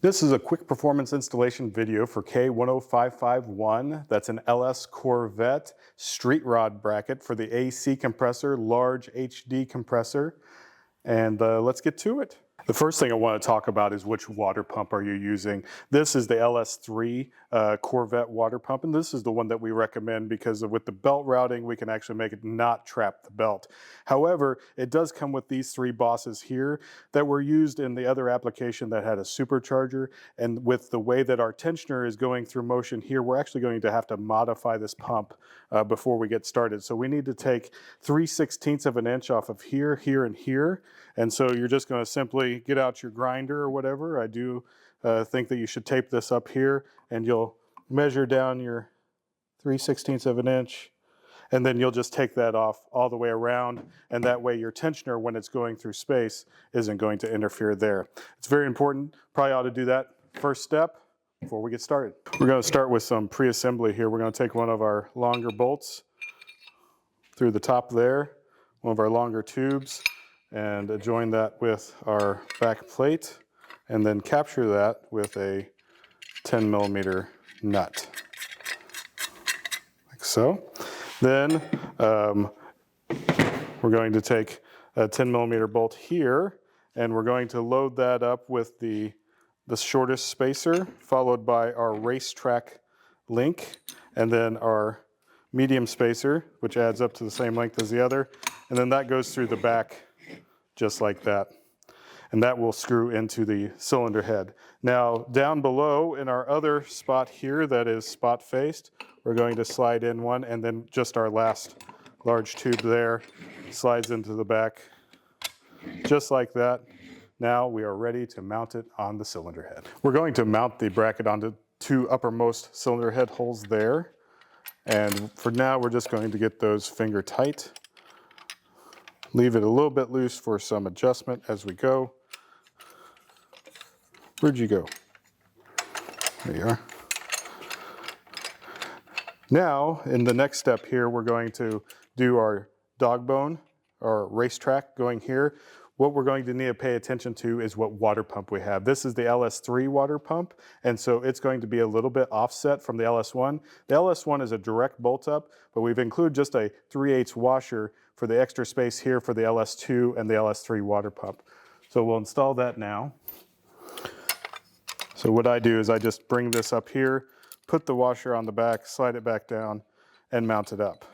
This is a quick performance installation video for K10551. That's an LS Corvette street rod bracket for the AC compressor, large HD compressor. And let's get to it. The first thing I want to talk about is which water pump are you using. This is the LS3 Corvette water pump, and this is the one that we recommend because with the belt routing, we can actually make it not trap the belt. However, it does come with these three bosses here that were used in the other application that had a supercharger, and with the way that our tensioner is going through motion here, we're actually going to have to modify this pump before we get started. So we need to take 3/16 of an inch off of here, here, and here. And so you're just going to simply get out your grinder or whatever. I do think that you should tape this up here, and you'll measure down your 3/16 of an inch, and then you'll just take that off all the way around, and that way your tensioner, when it's going through space, isn't going to interfere there. It's very important. Probably ought to do that first step before we get started. We're going to start with some pre-assembly here. We're going to take one of our longer bolts through the top there, one of our longer tubes, and join that with our back plate, and then capture that with a 10mm nut, like so. Then we're going to take a 10mm bolt here, and we're going to load that up with the shortest spacer, followed by our racetrack link, and then our medium spacer, which adds up to the same length as the other, and then that goes through the back just like that. And that will screw into the cylinder head. Now, down below in our other spot here that is spot faced, we're going to slide in one, and then just our last large tube there slides into the back, just like that. Now we are ready to mount it on the cylinder head. We're going to mount the bracket onto two uppermost cylinder head holes there. And for now, we're just going to get those finger tight. Leave it a little bit loose for some adjustment as we go. Where'd you go? There you are. Now, in the next step here, we're going to do our dog bone, our racetrack going here. What we're going to need to pay attention to is what water pump we have. This is the LS3 water pump, and so it's going to be a little bit offset from the LS1. The LS1 is a direct bolt up, but we've included just a 3/8 washer for the extra space here for the LS2 and the LS3 water pump. So we'll install that now. So what I do is I just bring this up here, put the washer on the back, slide it back down, and mount it up.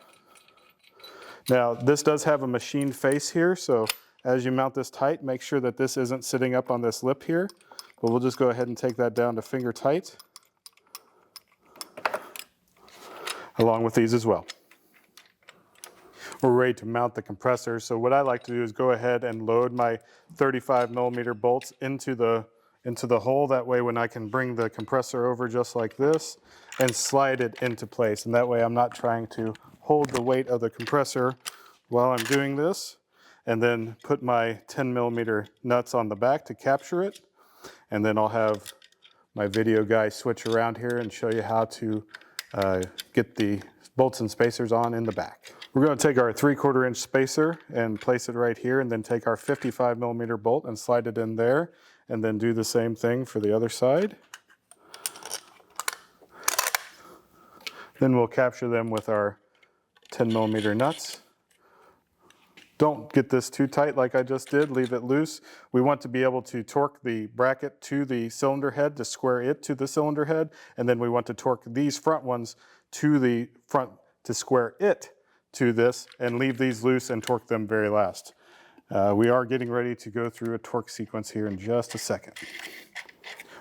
Now, this does have a machine face here, so as you mount this tight, make sure that this isn't sitting up on this lip here, but we'll just go ahead and take that down to finger tight, along with these as well. We're ready to mount the compressor, so what I like to do is go ahead and load my 35mm bolts into the hole. That way when I can bring the compressor over just like this and slide it into place, and that way I'm not trying to hold the weight of the compressor while I'm doing this, and then put my 10mm nuts on the back to capture it. And then I'll have my video guy switch around here and show you how to get the bolts and spacers on in the back. We're going to take our 3/4 inch spacer and place it right here, and then take our 55mm bolt and slide it in there, and then do the same thing for the other side. Then we'll capture them with our 10mm nuts. Don't get this too tight like I just did, leave it loose. We want to be able to torque the bracket to the cylinder head to square it to the cylinder head, and then we want to torque these front ones to the front to square it to this, and leave these loose and torque them very last. We are getting ready to go through a torque sequence here in just a second.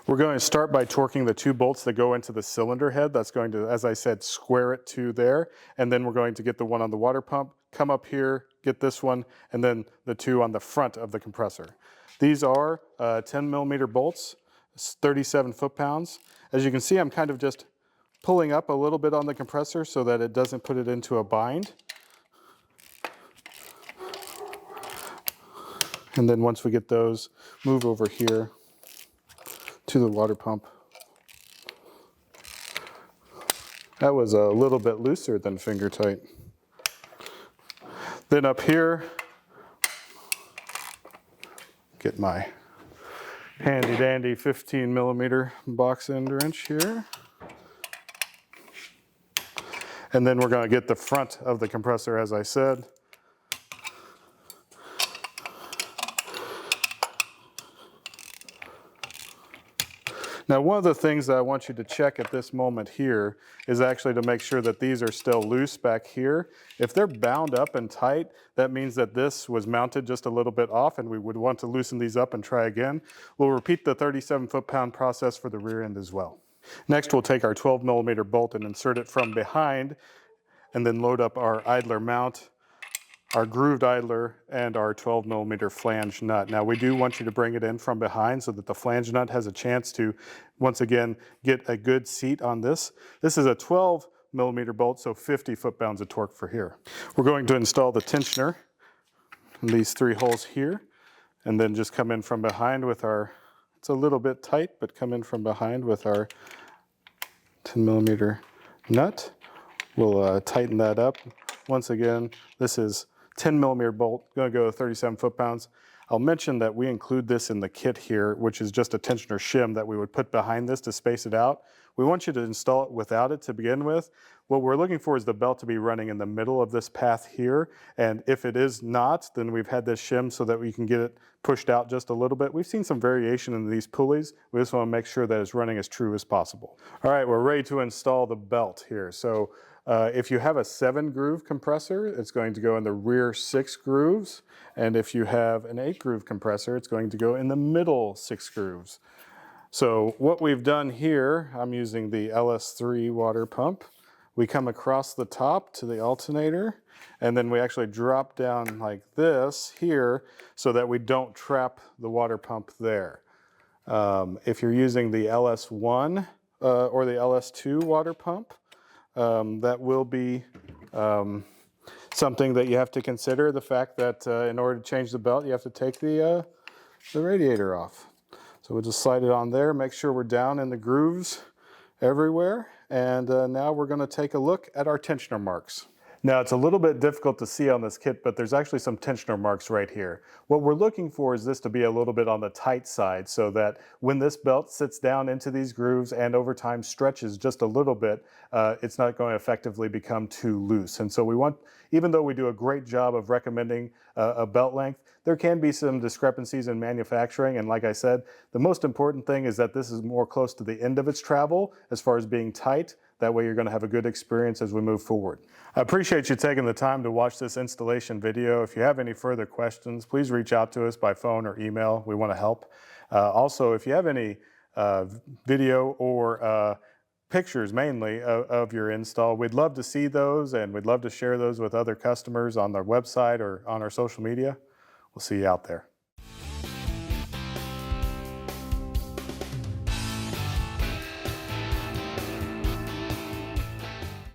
We're going to start by torquing the two bolts that go into the cylinder head. That's going to, as I said, square it to there. And then we're going to get the one on the water pump, come up here, get this one, and then the two on the front of the compressor. These are 10mm bolts, 37 foot-pounds. As you can see, I'm kind of just pulling up a little bit on the compressor so that it doesn't put it into a bind. And then once we get those, move over here to the water pump. That was a little bit looser than finger tight. Then up here, get my handy dandy 15 millimeter box end wrench here. And then we're going to get the front of the compressor, as I said. Now, one of the things that I want you to check at this moment here is actually to make sure that these are still loose back here. If they're bound up and tight, that means that this was mounted just a little bit off, and we would want to loosen these up and try again. We'll repeat the 37 foot-pound process for the rear end as well. Next, we'll take our 12 millimeter bolt and insert it from behind, and then load up our idler mount, our grooved idler, and our 12 millimeter flange nut. Now, we do want you to bring it in from behind so that the flange nut has a chance to, once again, get a good seat on this. This is a 12 millimeter bolt, so 50 foot-pounds of torque for here. We're going to install the tensioner in these 3 holes here, and then just come in from behind with our, it's a little bit tight, but come in from behind with our 10 millimeter nut. We'll tighten that up. Once again, this is 10 millimeter bolt, going to go to 37 foot-pounds. I'll mention that we include this in the kit here, which is just a tensioner shim that we would put behind this to space it out. We want you to install it without it to begin with. What we're looking for is the belt to be running in the middle of this path here, and if it is not, then we've had this shim so that we can get it pushed out just a little bit. We've seen some variation in these pulleys. We just want to make sure that it's running as true as possible. All right, we're ready to install the belt here. So if you have a 7-groove compressor, it's going to go in the rear 6 grooves. And if you have an 8-groove compressor, it's going to go in the middle 6 grooves. So what we've done here, I'm using the LS3 water pump. We come across the top to the alternator, and then we actually drop down like this here so that we don't trap the water pump there. If you're using the LS1 or the LS2 water pump, that will be something that you have to consider, the fact that in order to change the belt, you have to take the radiator off. So we'll just slide it on there, make sure we're down in the grooves everywhere, and now we're going to take a look at our tensioner marks. Now, it's a little bit difficult to see on this kit, but there's actually some tensioner marks right here. What we're looking for is this to be a little bit on the tight side so that when this belt sits down into these grooves and over time stretches just a little bit, it's not going to effectively become too loose. And so we want, even though we do a great job of recommending a belt length, there can be some discrepancies in manufacturing. And like I said, the most important thing is that this is more close to the end of its travel as far as being tight. That way you're going to have a good experience as we move forward. I appreciate you taking the time to watch this installation video. If you have any further questions, please reach out to us by phone or email. We want to help. Also, if you have any video or pictures mainly of your install, we'd love to see those, and we'd love to share those with other customers on their website or on our social media. We'll see you out there.